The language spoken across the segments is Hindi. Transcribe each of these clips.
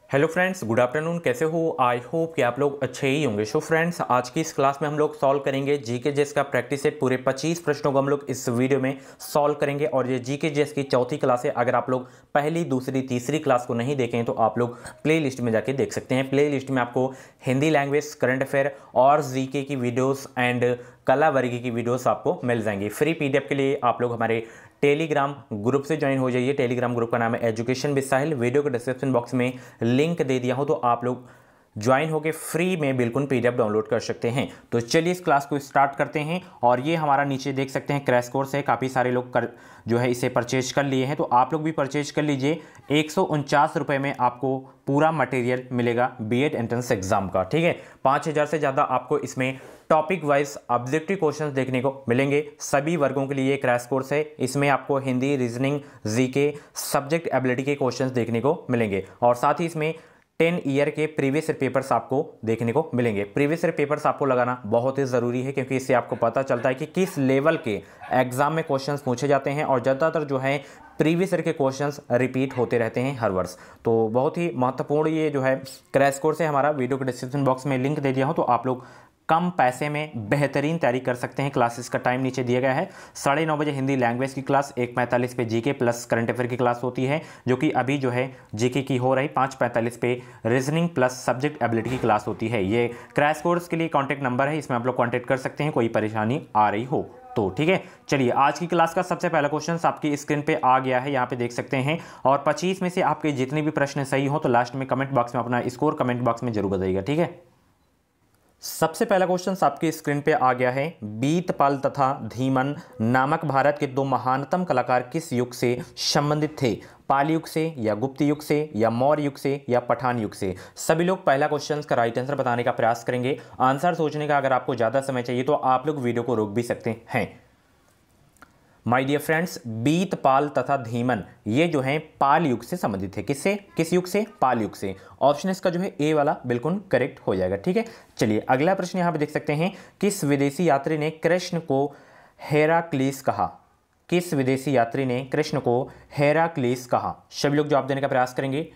Hello friends, good afternoon. कैसे हो? आई होप कि आप लोग अच्छे ही होंगे। सो फ्रेंड्स, आज की इस क्लास में हम लोग सॉल्व करेंगे जीके जेएस का प्रैक्टिस सेट। पूरे 25 प्रश्नों को हम लोग इस वीडियो में सॉल्व करेंगे और ये जीके जेएस की चौथी क्लास है। अगर आप लोग पहली, दूसरी, तीसरी क्लास को नहीं देखें तो आप लोग प्ले लिस्ट में जाके देख सकते हैं। प्ले लिस्ट में आपको हिंदी लैंग्वेज, करंट अफेयर और जीके की वीडियोस एंड कला वर्ग की वीडियोस आपको मिल जाएंगी। फ्री पीडीएफ के लिए आप लोग हमारे टेलीग्राम ग्रुप से ज्वाइन हो जाइए। टेलीग्राम ग्रुप का नाम है एजुकेशन विद साहिल। वीडियो के डिस्क्रिप्शन बॉक्स में लिंक दे दिया हो, तो आप लोग ज्वाइन होकर फ्री में बिल्कुल पीडीएफ डाउनलोड कर सकते हैं। तो चलिए इस क्लास को स्टार्ट करते हैं। और ये हमारा नीचे देख सकते हैं क्रैश कोर्स है। काफ़ी सारे लोग जो है इसे परचेज कर लिए हैं, तो आप लोग भी परचेज कर लीजिए। 149 रुपये में आपको पूरा मटेरियल मिलेगा बीएड एंट्रेंस एग्जाम का। ठीक है, 5000 से ज़्यादा आपको इसमें टॉपिक वाइज ऑब्जेक्टिव क्वेश्चंस देखने को मिलेंगे। सभी वर्गों के लिए क्रैश कोर्स है। इसमें आपको Hindi, reasoning, GK, subject ability के क्वेश्चंस देखने को मिलेंगे और साथ ही इसमें 10 ईयर के प्रीवियस ईयर पेपर्स आपको देखने को मिलेंगे। प्रीवियस ईयर पेपर्स आपको लगाना बहुत ही ज़रूरी है, क्योंकि इससे आपको पता चलता है कि किस लेवल के एग्जाम में क्वेश्चंस पूछे जाते हैं और ज़्यादातर जो है प्रीवियस ईयर के क्वेश्चंस रिपीट होते रहते हैं हर वर्ष। तो बहुत ही महत्वपूर्ण ये जो है क्रैश कोर्स है हमारा। वीडियो के डिस्क्रिप्शन बॉक्स में लिंक दे दिया हो, तो आप लोग कम पैसे में बेहतरीन तैयारी कर सकते हैं। क्लासेस का टाइम नीचे दिया गया है। 9:30 बजे हिंदी लैंग्वेज की क्लास, 1:45 पे जीके प्लस करंट अफेयर की क्लास होती है, जो कि अभी जो है जीके की हो रही। 5:45 पे रीजनिंग प्लस सब्जेक्ट एबिलिटी की क्लास होती है। ये क्रैश कोर्स के लिए कॉन्टैक्ट नंबर है, इसमें आप लोग कॉन्टैक्ट कर सकते हैं कोई परेशानी आ रही हो तो। ठीक है, चलिए आज की क्लास का सबसे पहला क्वेश्चन आपकी स्क्रीन पे आ गया है, यहाँ पे देख सकते हैं। और 25 में से आपके जितने भी प्रश्न सही हो तो लास्ट में कमेंट बॉक्स में अपना स्कोर कमेंट बॉक्स में जरूर बताइएगा। ठीक है, सबसे पहला क्वेश्चन आपकी स्क्रीन पे आ गया है। बीतपाल तथा धीमन नामक भारत के दो महानतम कलाकार किस युग से संबंधित थे? पाल युग से, या गुप्त युग से, या मौर्य युग से, या पठान युग से? सभी लोग पहला क्वेश्चन का राइट आंसर बताने का प्रयास करेंगे। आंसर सोचने का अगर आपको ज्यादा समय चाहिए तो आप लोग वीडियो को रोक भी सकते हैं। माय डियर फ्रेंड्स, बीतपाल तथा धीमन ये जो है पाल युग से संबंधित है। किससे? किस युग से? पाल युग से। ऑप्शन इसका जो है ए वाला बिल्कुल करेक्ट हो जाएगा। ठीक है, चलिए अगला प्रश्न यहां पे देख सकते हैं। किस विदेशी यात्री ने कृष्ण को हेराक्लीस कहा? किस विदेशी यात्री ने कृष्ण को हेराक्लीस कहा? सभी लोग जवाब देने का प्रयास करेंगे।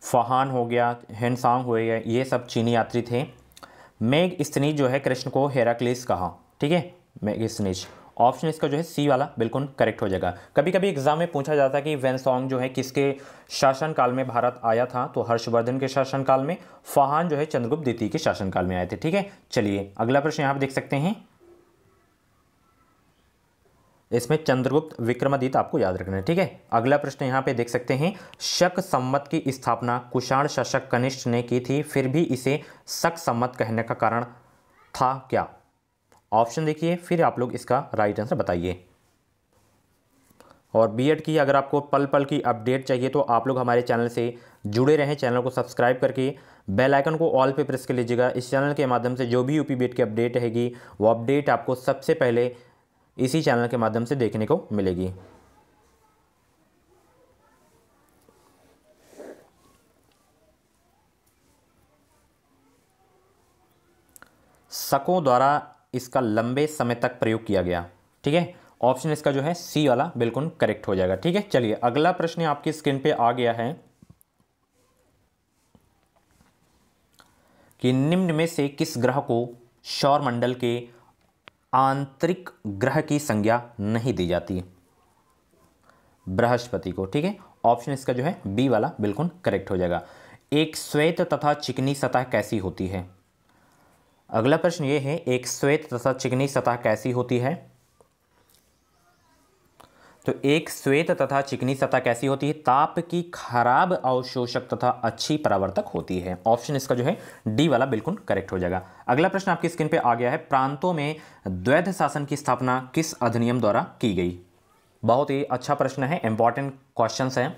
फहान हो गया, हेनसांग हो गया, ये सब चीनी यात्री थे। मेगस्थनीज जो है कृष्ण को हेराक्लीस कहा। ठीक है, मेगस्थनीज। ऑप्शन इसका जो है सी वाला बिल्कुल करेक्ट हो जाएगा। कभी कभी एग्जाम में पूछा जाता है कि वेनसोंग जो है किसके शासनकाल में भारत आया था, तो हर्षवर्धन के शासनकाल में। फहान जो है चंद्रगुप्त द्वितीय के शासनकाल में आए थे। ठीक है, चलिए अगला प्रश्न यहाँ पे देख सकते हैं। इसमें चंद्रगुप्त विक्रमादित्य आपको याद रखना है। ठीक है, अगला प्रश्न यहां पे देख सकते हैं। शक संवत की स्थापना कुषाण शासक कनिष्ठ ने की थी, फिर भी इसे शक संवत कहने का कारण था क्या? ऑप्शन देखिए, फिर आप लोग इसका राइट आंसर बताइए। और बीएड की अगर आपको पल पल की अपडेट चाहिए तो आप लोग हमारे चैनल से जुड़े रहें। चैनल को सब्सक्राइब करके बेल आइकन को ऑल पे प्रेस कर लीजिएगा। इस चैनल के माध्यम से जो भी यूपी बीएड की अपडेट रहेगी वो अपडेट आपको सबसे पहले इसी चैनल के माध्यम से देखने को मिलेगी। शकों द्वारा इसका लंबे समय तक प्रयोग किया गया। ठीक है, ऑप्शन इसका जो है सी वाला बिल्कुल करेक्ट हो जाएगा। ठीक है, चलिए अगला प्रश्न आपकी स्क्रीन पे आ गया है कि निम्न में से किस ग्रह को सौरमंडल के आंतरिक ग्रह की संज्ञा नहीं दी जाती? बृहस्पति को। ठीक है, ऑप्शन इसका जो है बी वाला बिल्कुल करेक्ट हो जाएगा। एक श्वेत तथा चिकनी सतह कैसी होती है? अगला प्रश्न ये है, एक श्वेत तथा चिकनी सतह कैसी होती है? तो एक श्वेत तथा चिकनी सतह कैसी होती है? ताप की खराब अवशोषक तथा अच्छी परावर्तक होती है। ऑप्शन इसका जो है डी वाला बिल्कुल करेक्ट हो जाएगा। अगला प्रश्न आपकी स्क्रीन पे आ गया है। प्रांतों में द्वैध शासन की स्थापना किस अधिनियम द्वारा की गई? बहुत ही अच्छा प्रश्न है, इंपॉर्टेंट क्वेश्चन है।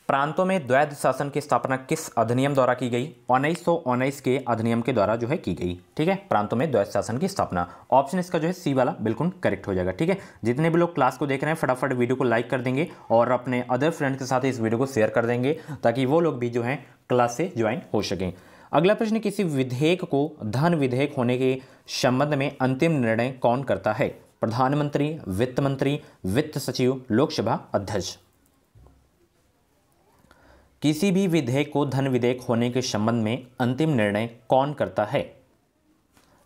प्रांतों में द्वैध शासन की स्थापना किस अधिनियम द्वारा की गई? 1919 के अधिनियम के द्वारा जो है की गई। ठीक है, प्रांतों में द्वैध शासन की स्थापना। ऑप्शन इसका जो है सी वाला बिल्कुल करेक्ट हो जाएगा। ठीक है, जितने भी लोग क्लास को देख रहे हैं फटाफट वीडियो को लाइक कर देंगे और अपने अदर फ्रेंड के साथ इस वीडियो को शेयर कर देंगे, ताकि वो लोग भी जो है क्लास से ज्वाइन हो सकें। अगला प्रश्न, किसी विधेयक को धन विधेयक होने के संबंध में अंतिम निर्णय कौन करता है? प्रधानमंत्री, वित्त मंत्री, वित्त सचिव, लोकसभा अध्यक्ष। किसी भी विधेयक को धन विधेयक होने के संबंध में अंतिम निर्णय कौन करता है?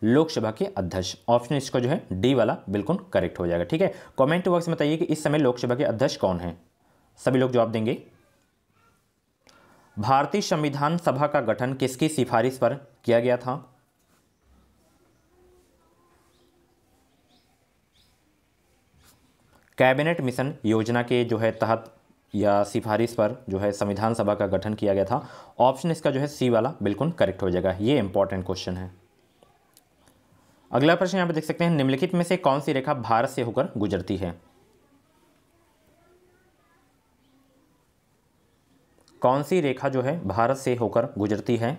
लोकसभा के अध्यक्ष। ऑप्शन इसका जो है डी वाला बिल्कुल करेक्ट हो जाएगा। ठीक है, कमेंट बॉक्स में बताइए कि इस समय लोकसभा के अध्यक्ष कौन है। सभी लोग जवाब देंगे। भारतीय संविधान सभा का गठन किसकी सिफारिश पर किया गया था? कैबिनेट मिशन योजना के जो है तहत या सिफारिश पर जो है संविधान सभा का गठन किया गया था। ऑप्शन इसका जो है सी वाला बिल्कुल करेक्ट हो जाएगा। ये इंपॉर्टेंट क्वेश्चन है। अगला प्रश्न यहां पे देख सकते हैं, निम्नलिखित में से कौन सी रेखा भारत से होकर गुजरती है? कौन सी रेखा जो है भारत से होकर गुजरती है?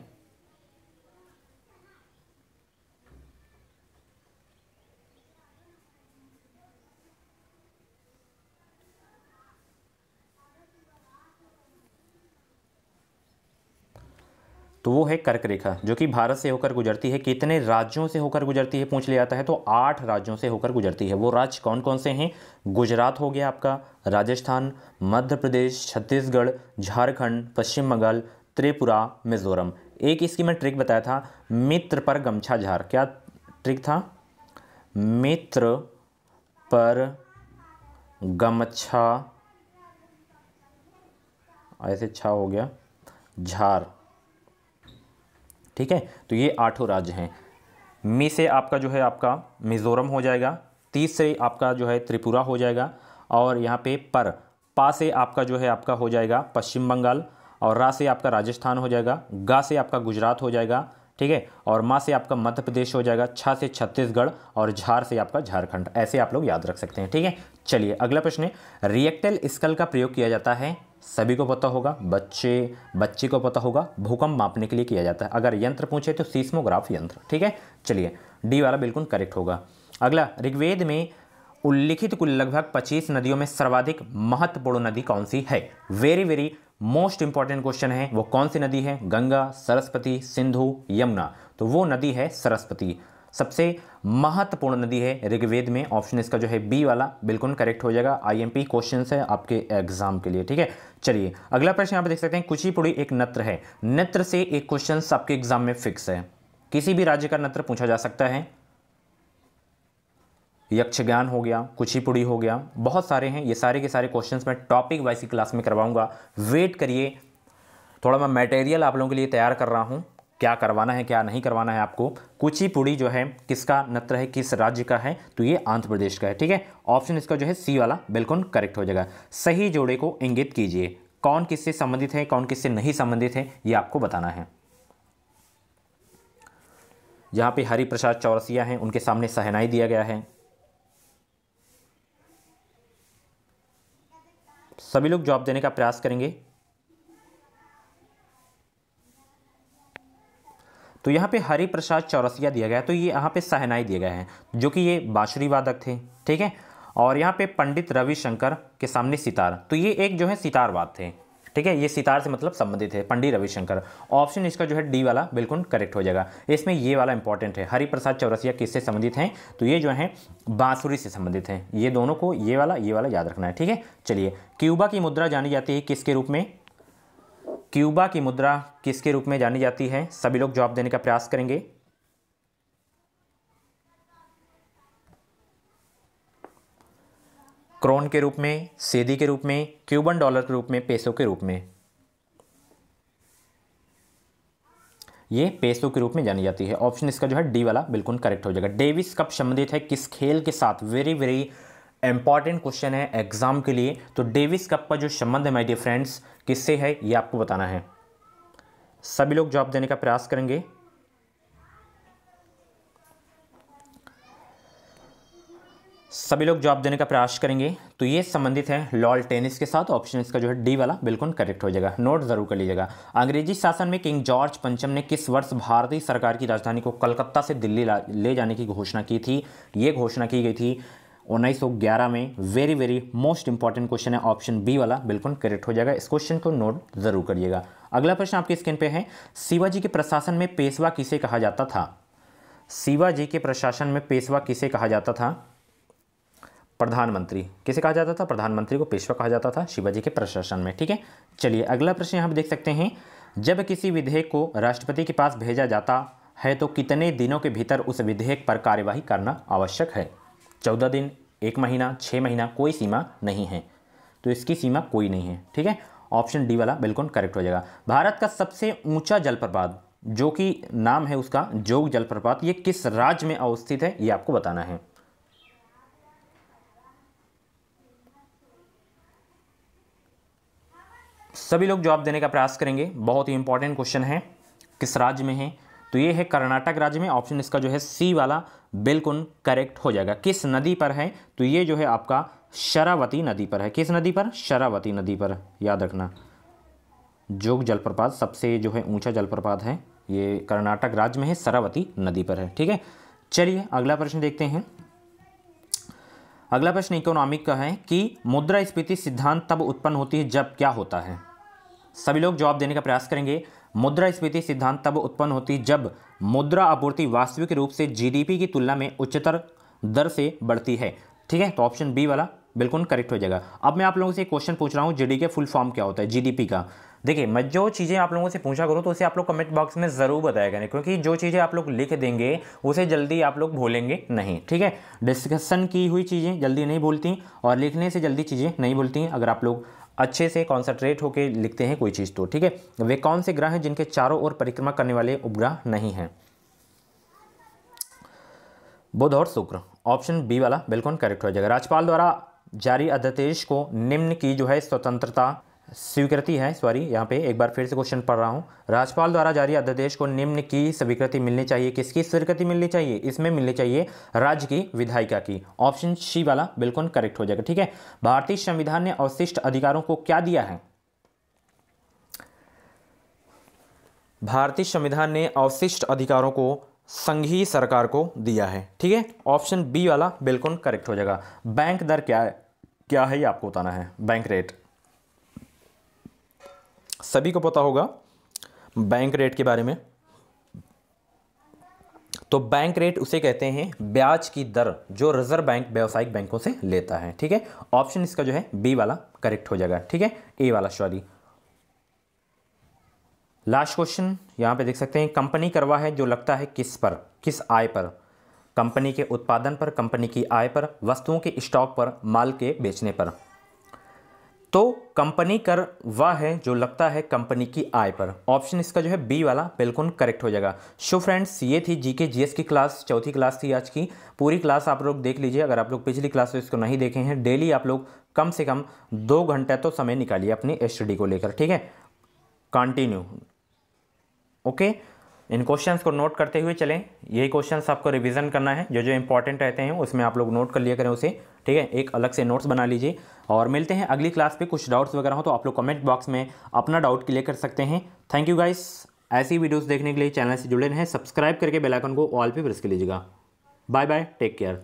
तो वो है कर्क रेखा, जो कि भारत से होकर गुजरती है। कितने राज्यों से होकर गुजरती है पूछ लिया जाता है, तो 8 राज्यों से होकर गुजरती है। वो राज्य कौन कौन से हैं? गुजरात हो गया आपका, राजस्थान, मध्य प्रदेश, छत्तीसगढ़, झारखंड, पश्चिम बंगाल, त्रिपुरा, मिजोरम। एक इसकी मैं ट्रिक बताया था, मित्र पर गमछा झार। क्या ट्रिक था? मित्र पर गमछा, ऐसे छा हो गया, झार। ठीक है, तो ये 8 राज्य हैं। मी से आपका जो है आपका मिजोरम हो जाएगा, 30 से आपका जो है त्रिपुरा हो जाएगा, और यहाँ पे पा से आपका जो है आपका हो जाएगा पश्चिम बंगाल, और रा से आपका राजस्थान हो जाएगा, गा से आपका गुजरात हो जाएगा। ठीक है, और मा से आपका मध्य प्रदेश हो जाएगा, छा से छत्तीसगढ़, और झार से आपका झारखंड। ऐसे आप लोग याद रख सकते हैं। ठीक है, चलिए अगला प्रश्न है, रिएक्टर स्केल का प्रयोग किया जाता है, सभी को पता होगा, बच्चे को पता होगा, भूकंप मापने के लिए किया जाता है। अगर यंत्र पूछे तो सीस्मोग्राफ यंत्र। ठीक है, चलिए डी वाला बिल्कुल करेक्ट होगा। अगला, ऋग्वेद में उल्लिखित कुल लगभग 25 नदियों में सर्वाधिक महत्वपूर्ण नदी कौन सी है? Very very most important question है। वो कौन सी नदी है? गंगा, सरस्वती, सिंधु, यमुना। तो वो नदी है सरस्वती, सबसे महत्वपूर्ण नदी है ऋग्वेद में। ऑप्शन इसका जो है बी वाला बिल्कुल करेक्ट हो जाएगा। आईएमपी क्वेश्चन है आपके एग्जाम के लिए। ठीक है, चलिए अगला प्रश्न यहाँ पे देख सकते हैं, कुचिपुड़ी एक नृत्य है। नृत्य से एक क्वेश्चन आपके एग्जाम में फिक्स है, किसी भी राज्य का नृत्य पूछा जा सकता है। यक्षगान हो गया, कुचिपुड़ी हो गया, बहुत सारे हैं। ये सारे के सारे क्वेश्चंस मैं टॉपिक वाइज की क्लास में करवाऊंगा। वेट करिए, थोड़ा मैं मटेरियल आप लोगों के लिए तैयार कर रहा हूं, क्या करवाना है क्या नहीं करवाना है आपको। कुचिपुड़ी जो है किसका नृत्य है, किस राज्य का है? तो ये आंध्र प्रदेश का है। ठीक है, ऑप्शन इसका जो है सी वाला बिल्कुल करेक्ट हो जाएगा। सही जोड़े को इंगित कीजिए, कौन किससे संबंधित है, कौन किससे नहीं संबंधित है, ये आपको बताना है। जहां पे हरिप्रसाद चौरसिया हैं, उनके सामने शहनाई दिया गया है। सभी लोग जवाब देने का प्रयास करेंगे। तो यहाँ पे हरिप्रसाद चौरसिया दिया गया है, तो ये यहाँ पे शहनाई दिया गया है, जो कि ये बांसुरी वादक थे। ठीक है, और यहाँ पे पंडित रविशंकर के सामने सितार, तो ये एक जो है सितारवाद थे। ठीक है, ये सितार से मतलब संबंधित है, पंडित रविशंकर। ऑप्शन इसका जो है डी वाला बिल्कुल करेक्ट हो जाएगा। इसमें ये वाला इंपॉर्टेंट है, हरिप्रसाद चौरसिया किससे संबंधित हैं? तो ये जो है बांसुरी से संबंधित हैं। ये दोनों को ये वाला याद रखना है। ठीक है, चलिए क्यूबा की मुद्रा जानी जाती है किसके रूप में? क्यूबा की मुद्रा किसके रूप में जानी जाती है? सभी लोग जवाब देने का प्रयास करेंगे। क्रोन के रूप में, सेदी के रूप में, क्यूबन डॉलर के रूप में, पेसो के रूप में। ये पेसो के रूप में जानी जाती है। ऑप्शन इसका जो है डी वाला बिल्कुल करेक्ट हो जाएगा। डेविस कप संबंधित है किस खेल के साथ? वेरी वेरी इंपॉर्टेंट क्वेश्चन है एग्जाम के लिए। तो डेविस कप का जो संबंध है माय डियर फ्रेंड्स किससे है, ये आपको बताना है। सभी लोग जवाब देने का प्रयास करेंगे। सभी लोग जवाब देने का प्रयास करेंगे। तो ये संबंधित है लॉन टेनिस के साथ। ऑप्शन इसका जो है डी वाला बिल्कुल करेक्ट हो जाएगा, नोट जरूर कर लीजिएगा। अंग्रेजी शासन में किंग जॉर्ज पंचम ने किस वर्ष भारतीय सरकार की राजधानी को कलकत्ता से दिल्ली ले जाने की घोषणा की थी? ये घोषणा की गई थी 1911 में। Very very most important question है, ऑप्शन बी वाला बिल्कुल करेक्ट हो जाएगा। इस क्वेश्चन को नोट जरूर करिएगा। अगला प्रश्न आपकी स्क्रीन पे है, शिवाजी के प्रशासन में पेशवा किसे कहा जाता था? शिवाजी के प्रशासन में पेशवा किसे कहा जाता था? प्रधानमंत्री। किसे कहा जाता था? प्रधानमंत्री को पेशवा कहा जाता था शिवाजी के प्रशासन में। ठीक है, चलिए अगला प्रश्न यहाँ पर देख सकते हैं, जब किसी विधेयक को राष्ट्रपति के पास भेजा जाता है तो कितने दिनों के भीतर उस विधेयक पर कार्यवाही करना आवश्यक है? 14 दिन, 1 महीना, 6 महीना, कोई सीमा नहीं है। तो इसकी सीमा कोई नहीं है। ठीक है, ऑप्शन डी वाला बिल्कुल करेक्ट हो जाएगा। भारत का सबसे ऊंचा जलप्रपात, जो कि नाम है उसका जोग जलप्रपात, ये किस राज्य में अवस्थित है, ये आपको बताना है। सभी लोग जवाब देने का प्रयास करेंगे, बहुत ही इंपॉर्टेंट क्वेश्चन है। किस राज्य में है? तो ये है कर्नाटक राज्य में। ऑप्शन इसका जो है सी वाला बिल्कुल करेक्ट हो जाएगा। किस नदी पर है? तो ये जो है आपका शरावती नदी पर है। किस नदी पर? शरावती नदी पर, याद रखना। जोग जलप्रपात सबसे जो है ऊंचा जलप्रपात है, ये कर्नाटक राज्य में है, शरावती नदी पर है। ठीक है, चलिए अगला प्रश्न देखते हैं। अगला प्रश्न इकोनॉमिक का है कि मुद्रास्फीति सिद्धांत तब उत्पन्न होती है जब क्या होता है? सभी लोग जवाब देने का प्रयास करेंगे। मुद्रास्फीति सिद्धांत तब उत्पन्न होती है जब मुद्रा आपूर्ति वास्तविक रूप से जीडीपी की तुलना में उच्चतर दर से बढ़ती है। ठीक है, तो ऑप्शन बी वाला बिल्कुल करेक्ट हो जाएगा। अब मैं आप लोगों से एक क्वेश्चन पूछ रहा हूँ, जीडीपी का फुल फॉर्म क्या होता है, जीडीपी का। देखिए, मैं जो चीज़ें आप लोगों से पूछा करूँ तो उसे आप लोग कमेंट बॉक्स में ज़रूर बताया करें, क्योंकि जो चीज़ें आप लोग लिख देंगे उसे जल्दी आप लोग भूलेंगे नहीं। ठीक है, डिस्कशन की हुई चीज़ें जल्दी नहीं भूलती और लिखने से जल्दी चीज़ें नहीं भूलती अगर आप लोग अच्छे से कॉन्सेंट्रेट होकर लिखते हैं कोई चीज़ तो। ठीक है, वे कौन से ग्रह हैं जिनके चारों ओर परिक्रमा करने वाले उपग्रह नहीं हैं? बुध और शुक्र। ऑप्शन बी वाला बिल्कुल करेक्ट हो जाएगा। राज्यपाल द्वारा जारी अध्यादेश को निम्न की जो है स्वतंत्रता स्वीकृति है, सॉरी यहाँ पे एक बार फिर से क्वेश्चन पढ़ रहा हूँ। राज्यपाल द्वारा जारी अध्यादेश को निम्न की स्वीकृति मिलनी चाहिए। किसकी स्वीकृति मिलनी चाहिए? इसमें मिलनी चाहिए राज्य की विधायिका की। ऑप्शन सी वाला बिल्कुल करेक्ट हो जाएगा। ठीक है, भारतीय संविधान ने अवशिष्ट अधिकारों को क्या दिया है? भारतीय संविधान ने अवशिष्ट अधिकारों को संघीय सरकार को दिया है। ठीक है, ऑप्शन बी वाला बिल्कुल करेक्ट हो जाएगा। बैंक दर क्या है ये आपको बताना है। बैंक रेट सभी को पता होगा बैंक रेट के बारे में। तो बैंक रेट उसे कहते हैं ब्याज की दर जो रिजर्व बैंक व्यावसायिक बैंकों से लेता है। ठीक है, ऑप्शन इसका जो है बी वाला करेक्ट हो जाएगा। ठीक है, ए वाला सॉरी। लास्ट क्वेश्चन यहां पे देख सकते हैं, कंपनी करवा है जो लगता है किस पर, किस आय पर? कंपनी के उत्पादन पर, कंपनी की आय पर, वस्तुओं के स्टॉक पर, माल के बेचने पर। तो कंपनी कर वह है जो लगता है कंपनी की आय पर। ऑप्शन इसका जो है बी वाला बिल्कुल करेक्ट हो जाएगा। सो फ्रेंड्स, ये थी जीके जीएस की क्लास, चौथी क्लास थी आज की। पूरी क्लास आप लोग देख लीजिए। अगर आप लोग पिछली क्लास में इसको नहीं देखे हैं, डेली आप लोग कम से कम 2 घंटे तो समय निकालिए अपनी स्टडी को लेकर। ठीक है, कंटिन्यू। ओके, इन क्वेश्चंस को नोट करते हुए चलें। यही क्वेश्चंस आपको रिवीजन करना है, जो जो इंपॉर्टेंट रहते हैं उसमें आप लोग नोट कर लिया करें उसे। ठीक है, एक अलग से नोट्स बना लीजिए और मिलते हैं अगली क्लास पे। कुछ डाउट्स वगैरह हो तो आप लोग कमेंट बॉक्स में अपना डाउट क्लियर कर सकते हैं। Thank you guys. ऐसी वीडियोस देखने के लिए चैनल से जुड़े रहें, सब्सक्राइब करके बेल आइकन को ऑल पे प्रेस कर लीजिएगा। Bye bye, take care.